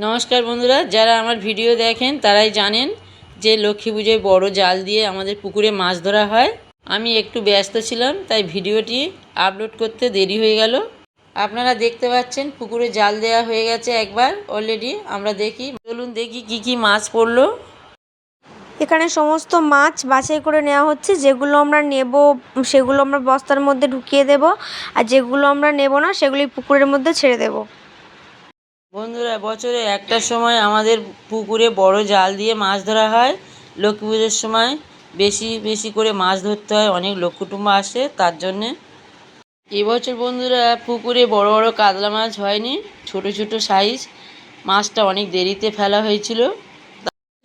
নমস্কার বন্ধুরা, যারা আমার ভিডিও দেখেন তারাই জানেন যে লক্ষ্মী পুজোয় বড় জাল দিয়ে আমাদের পুকুরে মাছ ধরা হয়। আমি একটু ব্যস্ত ছিলাম, তাই ভিডিওটি আপলোড করতে দেরি হয়ে গেল। আপনারা দেখতে পাচ্ছেন পুকুরে জাল দেওয়া হয়ে গেছে একবার অলরেডি। আমরা দেখি, চলুন দেখি কি কি মাছ পড়লো। এখানে সমস্ত মাছ বাছাই করে নেওয়া হচ্ছে। যেগুলো আমরা নেব সেগুলো আমরা বস্তার মধ্যে ঢুকিয়ে দেব, আর যেগুলো আমরা নেব না সেগুলি পুকুরের মধ্যে ছেড়ে দেব। বন্ধুরা, বছরে একটা সময় আমাদের পুকুরে বড় জাল দিয়ে মাছ ধরা হয়। লক্ষ্মী পুজোর সময় বেশি বেশি করে মাছ ধরতে হয়, অনেক লোক কুটুম্ব আসে তার জন্যে। এবছর বন্ধুরা পুকুরে বড় বড় কাতলা মাছ হয়নি, ছোট ছোট সাইজ মাছটা অনেক দেরিতে ফেলা হয়েছিল।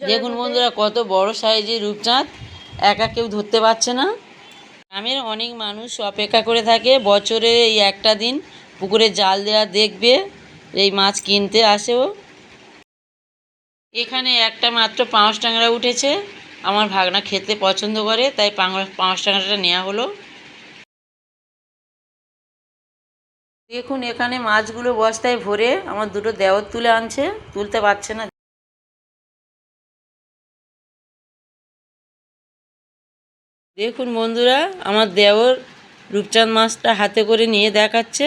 দেখুন বন্ধুরা, কত বড় সাইজের রূপচাঁদ, একা কেউ ধরতে পারছে না। গ্রামের অনেক মানুষ অপেক্ষা করে থাকে বছরে এই একটা দিন পুকুরে জাল দেওয়া দেখবে, এই মাছ কিনতে আসেও। এখানে একটা মাত্র পাঙাশ ট্যাংরা উঠেছে। আমার ভাগনা খেতে পছন্দ করে, তাই পাঙাশ ট্যাংরাটা নেওয়া হলো। দেখুন এখানে মাছগুলো বস্তায় ভরে আমার দুটো দেওর তুলে আনছে, তুলতে পারছে না। দেখুন বন্ধুরা, আমার দেওর রূপচাঁদ মাছটা হাতে করে নিয়ে দেখাচ্ছে,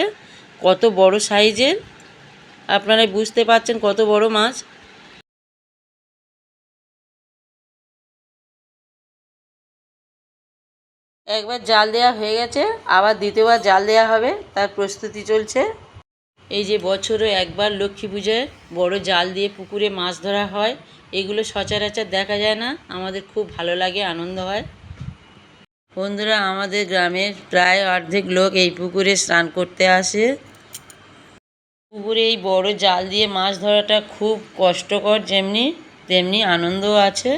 কত বড় সাইজের। আপনারা বুঝতে পারছেন কত বড় মাছ। একবার জাল দেওয়া হয়ে গেছে, আবার দ্বিতীয়বার জাল দেওয়া হবে, তার প্রস্তুতি চলছে। এই যে বছরে একবার লক্ষ্মী পূজায় বড় জাল দিয়ে পুকুরে মাছ ধরা হয়, এগুলো সচরাচর দেখা যায় না। আমাদের খুব ভালো লাগে, আনন্দ হয়। বন্ধুরা, আমাদের গ্রামের প্রায় অর্ধেক লোক এই পুকুরে স্নান করতে আসে। পুকুরে এই বড় জাল দিয়ে মাছ ধরাটা খুব কষ্টকর, যেমনি তেমনি আনন্দও আছে।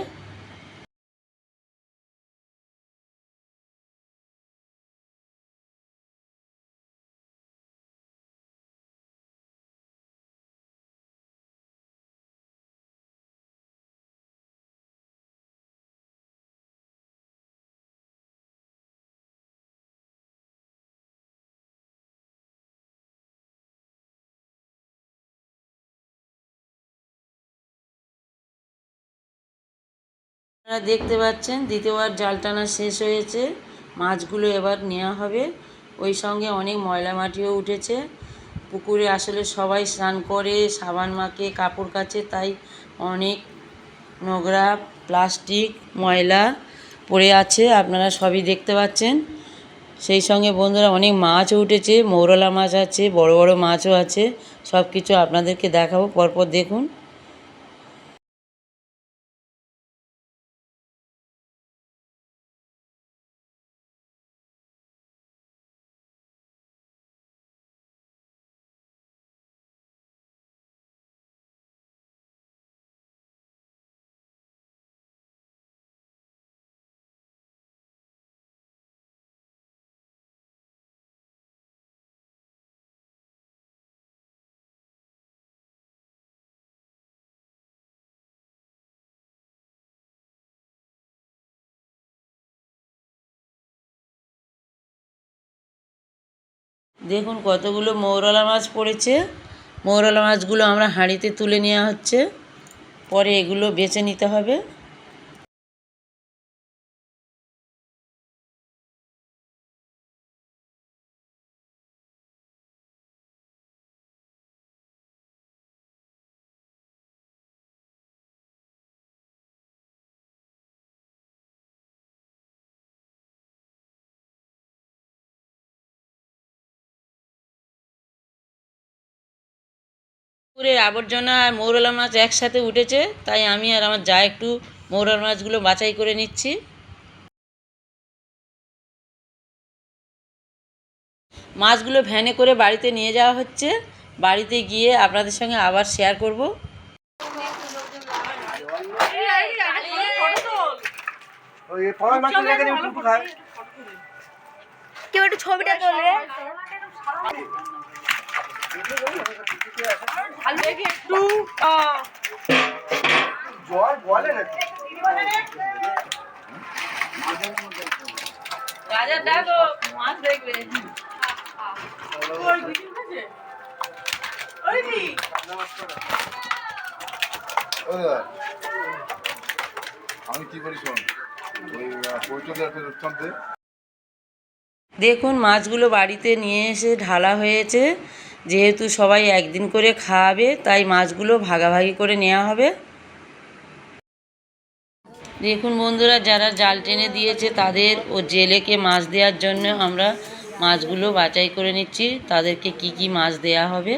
আপনারা দেখতে পাচ্ছেন দ্বিতীয়বার জাল টানা শেষ হয়েছে, মাছগুলো এবার নেওয়া হবে। ওই সঙ্গে অনেক ময়লা মাটিও উঠেছে। পুকুরে আসলে সবাই স্নান করে, সাবান মাখে, কাপড় কাচে, তাই অনেক নোংরা প্লাস্টিক ময়লা পড়ে আছে, আপনারা সবই দেখতে পাচ্ছেন। সেই সঙ্গে বন্ধুরা অনেক মাছও উঠেছে, মৌরলা মাছ আছে, বড় বড় মাছও আছে। সব কিছু আপনাদেরকে দেখাবো, পরপর দেখুন। দেখুন কতগুলো মৌরলা মাছ পড়েছে। মৌরলা মাছগুলো আমরা হাঁড়িতে তুলে নেওয়া হচ্ছে, পরে এগুলো বেছে নিতে হবে। পুকুরের আবর্জনা আর মৌরলা মাছ একসাথে উঠেছে, তাই আমি আর আমার যা একটু মৌরলা মাছগুলো বাছাই করে নিচ্ছি। মাছগুলো ভ্যানে করে বাড়িতে নিয়ে যাওয়া হচ্ছে, বাড়িতে গিয়ে আপনাদের সঙ্গে আবার শেয়ার করব। কেউ একটু ছবিটা তোলে। রাজা দেখো মাছ দেখবে। আমি কি করি শোন, ওই পৈটলে একটা রূপচাঁদ দে। দেখুন মাছগুলো বাড়িতে নিয়ে এসে ঢালা হয়েছে। যেহেতু সবাই একদিন করে খাওয়াবে তাই মাছগুলো ভাগাভাগি করে নেওয়া হবে। দেখুন বন্ধুরা, যারা জাল টেনে দিয়েছে তাদের ও জেলেকে মাছ দেওয়ার জন্য আমরা মাছগুলো বাছাই করে নিচ্ছি, তাদেরকে কি কি মাছ দেয়া হবে।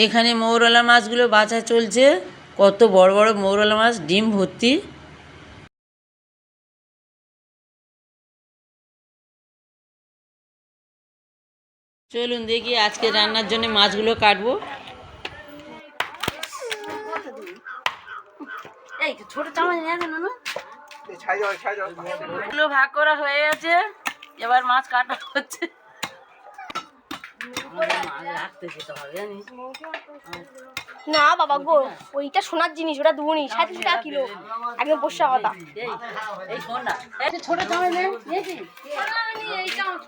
এখানে মৌরলা মাছগুলো বাছা চলছে। কত বড় বড় মৌরলা মাছ, ডিম ভর্তি। চলুন দেখি আজকে রান্নার জন্য মাছগুলো কাটবো। এই ছোট চামচ নিয়ে আসেন না, এগুলো ভাগ করা হয়ে গেছে, এবার মাছ কাটা হচ্ছে। না বাবা গো, ওইটা সোনার জিনিস, ওটা দুবনি 37 টাকা কিলো, একদম পোষা কথা। এই শোন না, এই ছোট চামচ নেন, নিয়েছি এই চামচ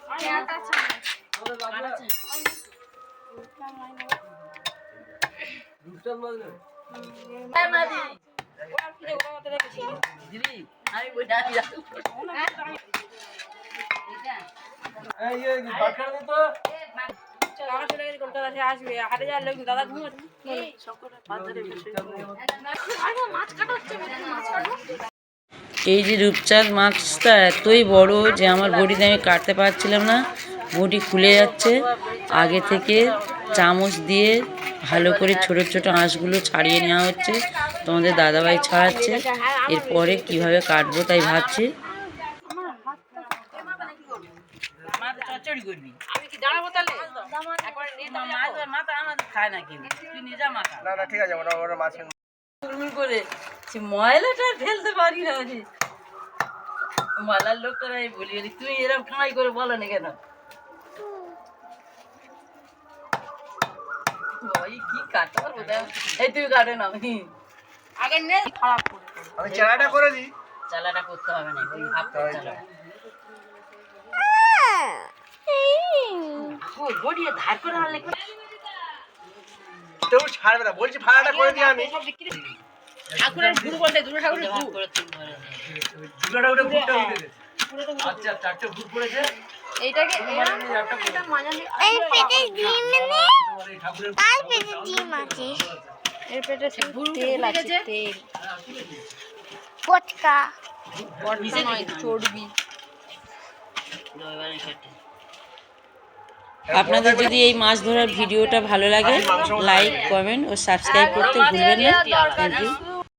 আমি বই ডালি এই যে রূপচাঁদ মাছটা এতই বড় যে আমার বটিতে আমি কাটতে পারছিলাম না, বটি খুলে যাচ্ছে। আগে থেকে চামচ দিয়ে ভালো করে ছোট ছোট আঁশগুলো ছাড়িয়ে নেওয়া হচ্ছে, তোমাদের দাদাভাই ছাড়াচ্ছে। এরপরে কিভাবে কাটবো তাই ভাবছি। ময়লাটা ফেলতে পারি না, ময়লার লোকটা বলি তুমি এরকম কামাই করে বলো না কেন? কি কাটতে পারবো, এই তুমি কাটে না আগে নে, খারাপ করে আমি চালাটা করে দিই। চালাটা করতে হবে না, ওই হাফ করে চালা গড়িয়ে ধার করে আনলে কেউ ছাড়বে না, বলছি ভাড়াটা করে দিই আমি। ঠাকুরের গুরু বলতে দুটো ঠাকুরের গুরু দুটোটা উঠে ফুটটা উঠে দে। আচ্ছা, চারটে ফুট পড়েছে। এইটাকে এটা মজা নেই। এই পেটে ডিম নেই, আর পেটে ডিম আছে, এর পেটে তেল আছে, তেল পটকা পটকা নয়, চর্বি। আপনাদের যদি এই মাছ ধরার ভিডিওটা ভালো লাগে, লাইক, কমেন্ট ও সাবস্ক্রাইব করতে ভুলবেন না। Thank you.